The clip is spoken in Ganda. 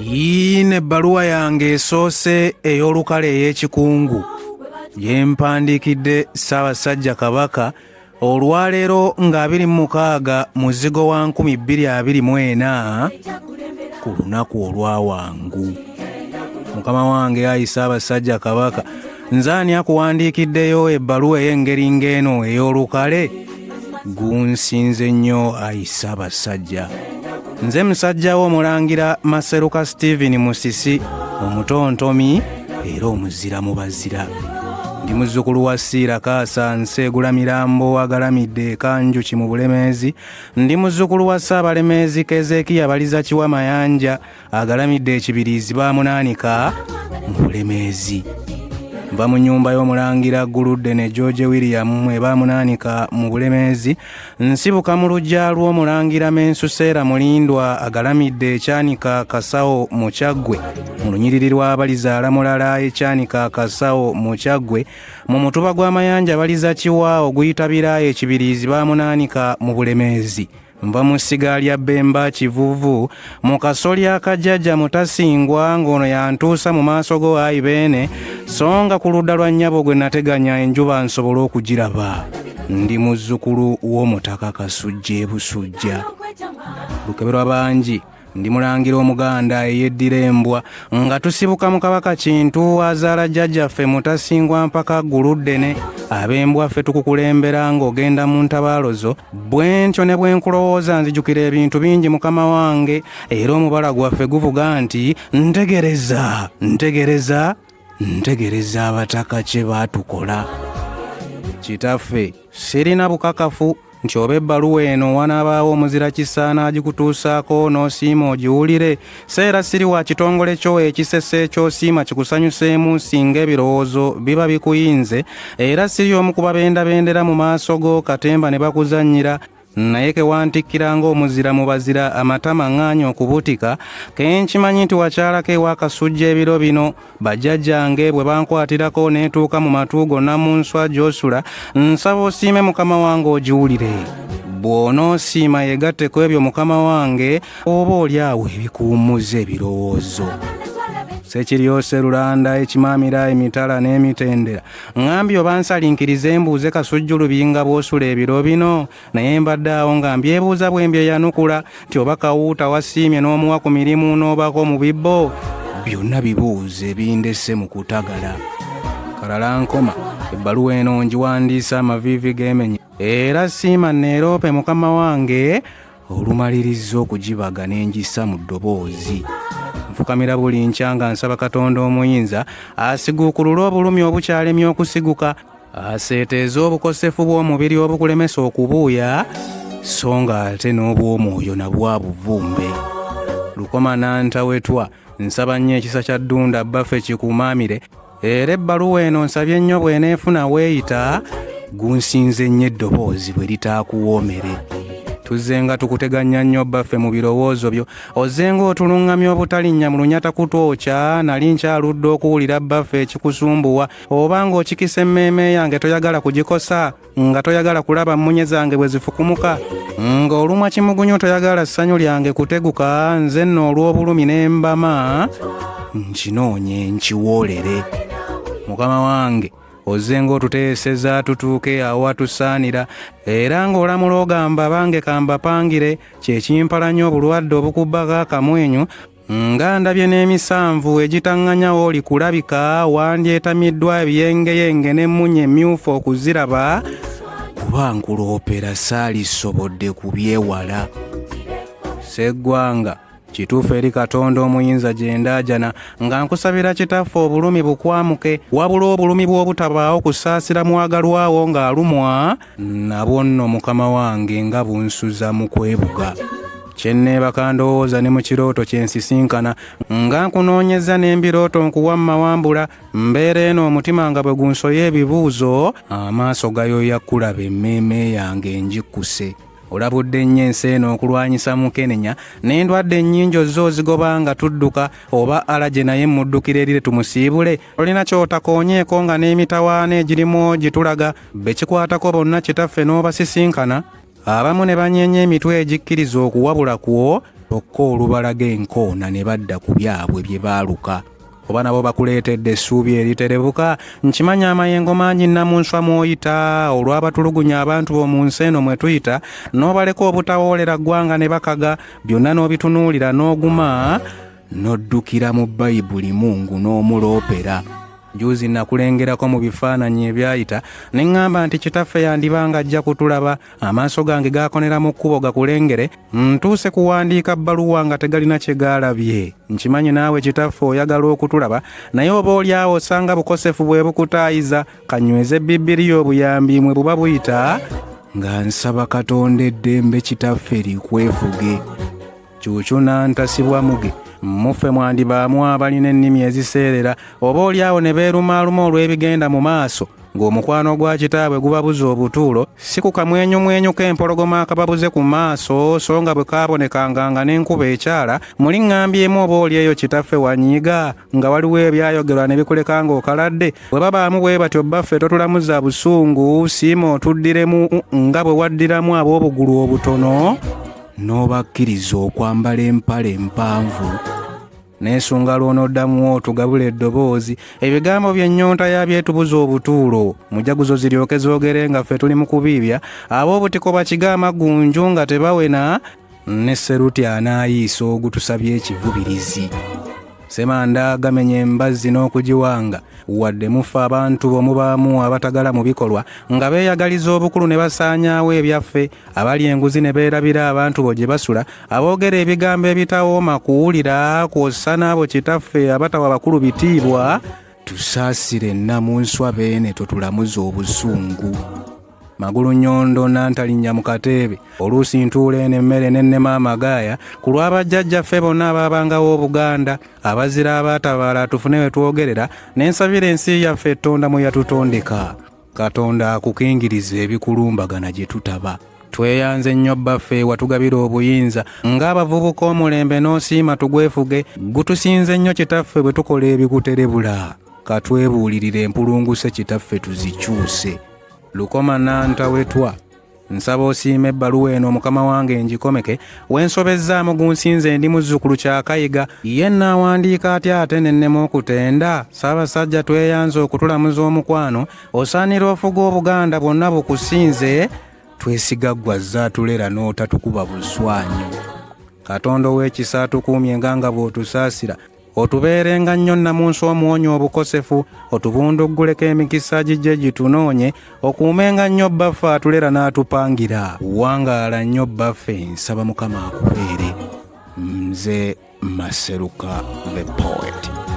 Yine ebbaluwa yange esoose ey'olukale ey'ekikungu yempandikidde Ssaabasajja Kabaka olwaleero nga 26 muzigo wa 2024 ku lunaku olwawangu. Mukama wange ayi Ssaabasajja Kabaka, nze ani akuwandiikiddeyo ebbaluwa ey'engeri ng'eno ey'olukale? Gunsinze nnyo ayi Ssaabasajja. Nze musajja wo Omulangira Maseruka Stephen Musisi, omutontomi era omuzira mu bazira. Ndi muzzukulu wa Siira Kaasa Nseegula Mirambo agalamidde Kanjuki mu Bulemeezi. Ndi muzzukulu wa Ssaabalemeezi Keezeekiya Baliza Kiwa Mayanja agalamidde Ekibiriizi Baamunaanika mu Bulemeezi. Nva mu nnyumba y'Omulangira Guludde ne George William Baamunaanika mu Bulemeezi. Nsibuka mu luggya lw'Omulangira Mensuseera Mulindwa agalamidde Ekyanika Kasawo mu Kyaggwe mu lunyiriri lw'Abalizaala mulala Ekyanika Kasawo mu Kyaggwe. Mu mutuba gw'Amayanja Baliza Kiwa oguyitabira Ekibiriizi Baamunaanika mu Bulemeezi. Nva mu ssiga lya Bemba Kivuvu mu kasolya Kajjajja Mutasingwa ng'ono yantuusa mu maaso go ayi beene, so nga ku ludda lwa nnyabo gwe nateganya enjuba nsobole okugiraba. Ndi muzzukulu w'Omutaka Kasujja e Busujja. Lukeberwa bangi, ndi Mulangira Omuganda eyeddira embwa nga tusibuka mu Kabaka Kintu azaala jjajjaffe Mutasingwa mpaka Guluddene. Ab'embwa ffe tukukulembera ng'ogenda mu ntabaalo zo. Bwentyo ne bwe nkulowooza nzijukira ebintu bingi Mukama wange, era omubala gwaffe guvuga nti ntegereza, ntegereza, ntegereza abataka kye baatukola. Kitaffe sirina bukakafu nti oba ebbaluwa eno wanaabaawo omuzira kisaana agikutuusaako n'osiima ogiwulire. Seera siri wa kitongole kyo ekisese ky'osiima kikusanyuseemu singa ebirowoozo biba bikuyinze, era siri omu ku babendabendera mu maaso go katemba ne bakuzannyira, naye kewantikkira ng'omuzira mu bazira amatama ŋŋaanya okubutika. Kenkimanyi nti wakyalako ewa Kasujja ebiro bino. Bajjajjange bwe bankwatirako neetuuka mu matu gonna mu nswa gy'osula. Nsaba osiime Mukama wange ogiwulire. Bw'onoosiima yegatteko ebyo Mukama wange, oba oli awo ebikuwummuza ebirowoozo. Sekiryose Lulanda Ekimaamira Emitala n'Emitendera ŋŋambye oba nsalinkirize mbuuze Kasujju Lubinga bw'osula ebiro bino, naye mbadde awo nga mbyebuuza bwe mbyeyanukula nti oba Kawuuta wasiimye n'omuwa ku mirimu n'obako mu bibbo. Byonna bibuuze bindese mu kutagala. Kalala nkoma, ebbaluwa eno ngiwandiisa amaviivi g'emenye, era siima neerope Mukama wange olumaliriza okugibaga n'engisa mu ddoboozi. Nfukamira buli nkya nga nsaba Katonda omuyinza asiguukulule obulumi obukyalemye okusiguka, aseeteeze obukosefu bw'omubiri obukulemesa okubuuya, so nga ate n'obw'omwoyo nabwa buvumbe. Lukoma Nantawetwa, nsaba nnyo ekisa kya Ddunda Bbaffe kikumaamire, era ebbaluwa eno nsabye nnyo bw'eneefuna weeyita, gunsinze nnyo eddoboozi bwe litaakuwoomere. Tuzzenga tukuteganya nnyo Bbaffe mu birowoozo byo, ozzenga otuluŋŋamya obutalinnya mu lunyata kutwokya. Nali nkyaludde okuwulira Bbaffe ekikusumbuwa, oba ng'okikisa emmeeme yange toyagala kugikosa, nga toyagala kulaba mmunye zange bwe zifukumuka, nga olumwa kimugunyu toyagala ssanyu lyange kuteguka. Nze nno olw'obulumi ne mbama nkinoonye nkiwoolere. Mukama wange ozzenga otuteeseza tutuuke awo atusaanira, era ng'olamula ogamba bange kambapangire, kyekimpalanya obulwadde obukubbako akamwenyu, nga ndabye n'emisanvu egitaŋŋanya oli kulabika. Wandyetamiddwa ebiyengeyenge n'emmunye emmyufu okuziraba, kuba nkuloopera saalisobodde kubyewala. Sseggwanga kituufu eri Katonda omuyinza gye ndaajana nga nkusabira Kitaffe obulumi bukwamuke, wabula obulumi bw'obutabaawo kusaasira mwagalwawo ng'alumwa, nabwo nno Mukama wange nga bunsuza mu kwebuga. Kyenneebaka ndowooza ne mu kirooto kyensisinkana nga nkunoonyeza n'embirooto nkuwamma wambula, mbeera eno omutima nga bwe gunsoya ebibuuzo, amaaso gayoya kulaba emmeeme yange ngikkuse. Olabudde nnyo ensi eno okulwanyisa Mukenenya, n'endwadde ennyingi zo zigoba nga tudduka, oba alaje naye muddukire erire tumusiibule. Olina kyotakoonyeeko nga n'emitawaana egirimu gitulaga, be kikwatako bonna Kitaffe n'obasisinkana. Abamu ne banyeenya emitwe egikkiriza okuwabula kwo, okko olubalaga enkoona ne badda ku byabwe bye baaluka. Oba nabo bakuleetedde essuubi eriterebuka. Nkimanyi amayengo mangi Nnamunswa mw'oyita olw'abatulugunya abantu b'omu nsi eno mwe tuyita, n'obaleka obutawoolera ggwanga ne bakaga, byonna n'obitunuulira n'oguma n'oddukira mu Bayibuli Mungu n'omuloopera. Juzi nakulengerako mu bifaananyi ebyayita ne ŋŋamba nti kitaffe yandibanga ajja kutulaba, amaaso gange gaakonera mu kkubo gakulengere, ntuuse kuwandiika bbaluwa nga tegalina kye gaalabye. Nkimanyi naawe kitaffe oyagala okutulaba, naye oba olyawo osanga bukosefu bwe bukutaayiza. Kanyweze Bibbiriya obuyambi mwe buba buyita, nga nsaba Katonda eddembe kitaffe likwefuge. Cuucu n'antasibwa muge. Muffe mwandibaamu abalina ennimi eziseerera, oba olyawo ne beerumaaluma olw'ebigenda mu maaso, ng'omukwano gwa kitaabwe gubabuza obutuulo, si ku kamwenyumwenyu k'empologoma akababuze ku maaso, so nga bwe kaabonekanga nga n'enkuba ekyala. Muli ŋŋambyemu oba oli eyo kitaffe wanyiiga, nga waliwo ebyayogerwa ne bikuleka ng'okaladde. Bwe babaamu bwe batyo baffe totulamuza busungu, siima otuddiremu nga bwe waddiramu ab'obugulu obutono, n'obakkiriza okwambala empale empanvu. Neesunga lw'onoddamu otugabula eddoboozi, ebigambo by'ennyonta y'abyetubuza obutuulo, mujaguzo ziryoke zoogere nga ffe tuli mu kubiibya, ab'obutiko bakiga amagunju nga tebawena, ne Seruti anaayiisa ogutusabye ekivubirizi. Semanda gamenya embazzi n'okugiwanga, wadde mufa abantu bomubaamu abatagala mu bikolwa, nga beeyagaliza obukulu ne basaanyaawo ebyaffe, abali enguzi ne beerabira abantu bo gye basula, aboogera ebigambo ebitawooma kuwulira, kw'ossa n'abo kitaffe abatawa bakulu bitiibwa. Tusaasire Nnamunswa beene totulamuza obusungu. Magulu nnyondo n'antalinnya mu kateebe, oluusi ntuula eno emmere n'ennema amagaaya, ku lw'abajjajjaffe bonna abaabangawo Buganda, abazira abaatabaala tufune we twogerera, n'ensabira ensi yaffe Ettonda mwe yatutondeka. Katonda akukingirize ebikulumbagana gye tutaba. Tweyanze nnyo baffe watugabira obuyinza, ng'abavubuka omulembe n'osiima tugwefuge, gutusinze nnyo kitaffe bwe tukola ebikuterebula. Katwebuulirire empulunguse kitaffe tuzikyuse. Lukoma Nantawetwa, nsaba osiima ebbaluwa eno Mukama wange ngikomeke, wensobezzaamu gunsinze ndi muzzukulu Kyakayiga, ye nnaawandiika atya ate nennema okutenda? Ssaabasajja tweyanze okutulamuza omukwano, osaanira ofuga Obuganda bwonna bukusinze, twesiga ggwe azze atulera n'otatukuba buswanyu. Katonda ow'ekisa atukuumye nga bw'otusaasira, otubeerenga nnyo Nnamunswa omuwonyo obukosefu, otubundugguleko emikisa gijje gitunoonye, okuumenga nnyo baffe atulera n'atupangira. Wangaala nnyo baffe, nsaba Mukama akubeere. Nze Maseruka the Poet.